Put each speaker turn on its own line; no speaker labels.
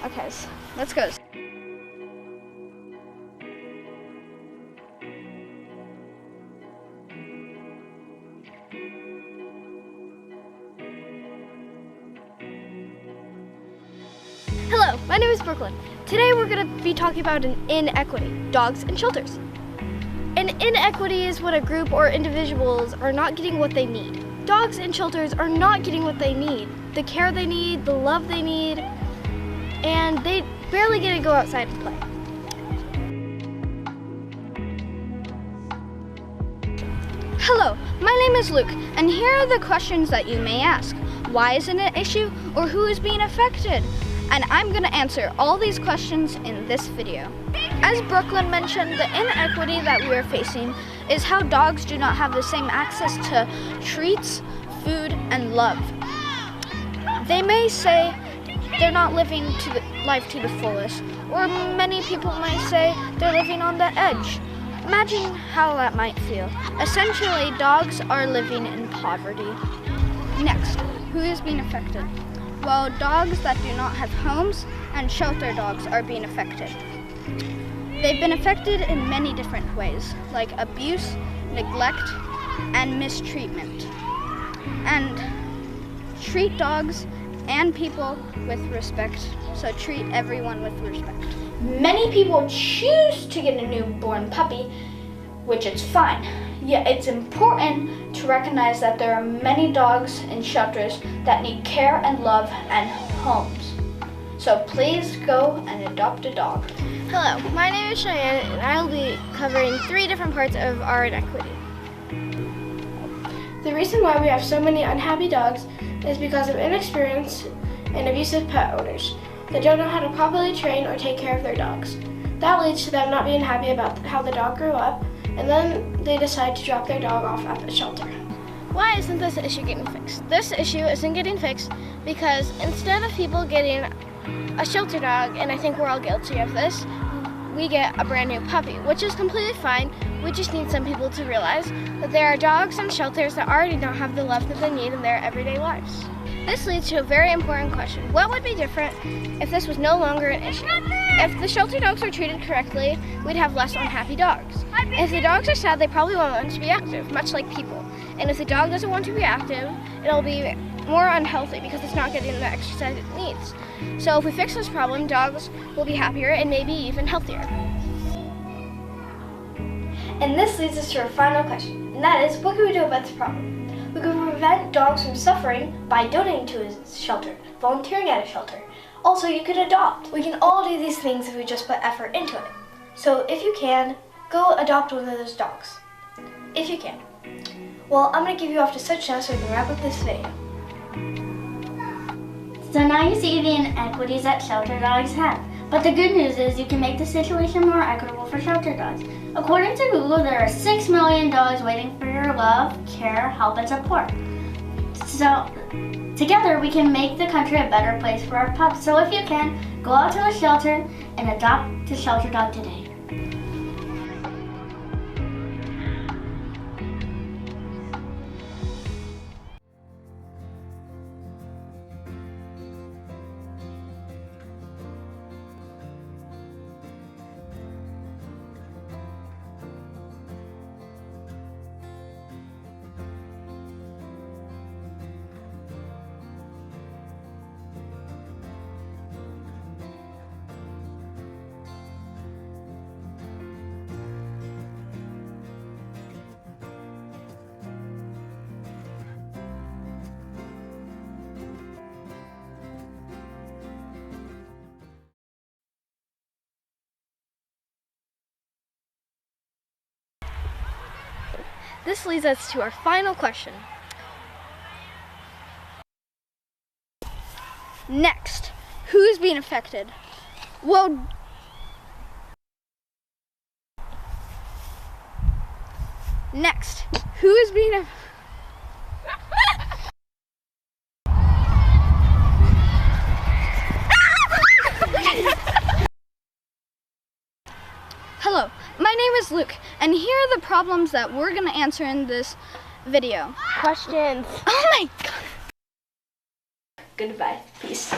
Okay, so let's go. Hello, my name is Brooklyn. Today we're going to be talking about an inequity, dogs and shelters. An inequity is when a group or individuals are not getting what they need. Dogs in shelters are not getting what they need, the care they need, the love they need, and they barely get to go outside and play. Hello, my name is Luke, and here are the questions that you may ask. Why is it an issue, or who is being affected? And I'm going to answer all these questions in this video. As Brooklyn mentioned, the inequity that we are facing is how dogs do not have the same access to treats, food, and love. They may say they're not living life to the fullest, or many people might say they're living on the edge. Imagine how that might feel. Essentially, dogs are living in poverty. Next, who is being affected? Well, dogs that do not have homes and shelter dogs are being affected. They've been affected in many different ways, like abuse, neglect, and mistreatment. And treat dogs and people with respect, so treat everyone with respect. Many people choose to get a newborn puppy, which is fine. Yet it's important to recognize that there are many dogs in shelters that need care and love and homes. So please go and adopt a dog. Hello, my name is Cheyenne, and I will be covering 3 different parts of our inequity.
The reason why we have so many unhappy dogs is because of inexperienced and abusive pet owners that don't know how to properly train or take care of their dogs. That leads to them not being happy about how the dog grew up, and then they decide to drop their dog off at the shelter.
Why isn't this issue getting fixed? This issue isn't getting fixed because instead of people getting a shelter dog, and I think we're all guilty of this, we get a brand new puppy, which is completely fine. We just need some people to realize that there are dogs in shelters that already don't have the love that they need in their everyday lives. This leads to a very important question. What would be different if this was no longer an issue? If the shelter dogs are treated correctly, we'd have less unhappy dogs. If the dogs are sad, they probably won't want to be active, much like people. And if the dog doesn't want to be active, it'll be more unhealthy because it's not getting the exercise it needs. So if we fix this problem, dogs will be happier and maybe even healthier. And this leads us to our final question, and that is, what can we do about this problem? We can prevent dogs from suffering by donating to a shelter, volunteering at a shelter. Also, you could adopt. We can all do these things if we just put effort into it. So if you can, go adopt one of those dogs. If you can. Well, I'm going to give you off to such now so we can wrap up this video.
So now you see the inequities that shelter dogs have. But the good news is you can make the situation more equitable for shelter dogs. According to Google, there are 6 million dogs waiting for your love, care, help, and support. So together we can make the country a better place for our pups. So if you can, go out to a shelter and adopt a shelter dog today.
This leads us to our final question. Next, who is being affected? Well, next, who is being Hello, my name is Luke, and here are the problems that we're going to answer in this video.
Questions.
Oh my God. Goodbye. Peace.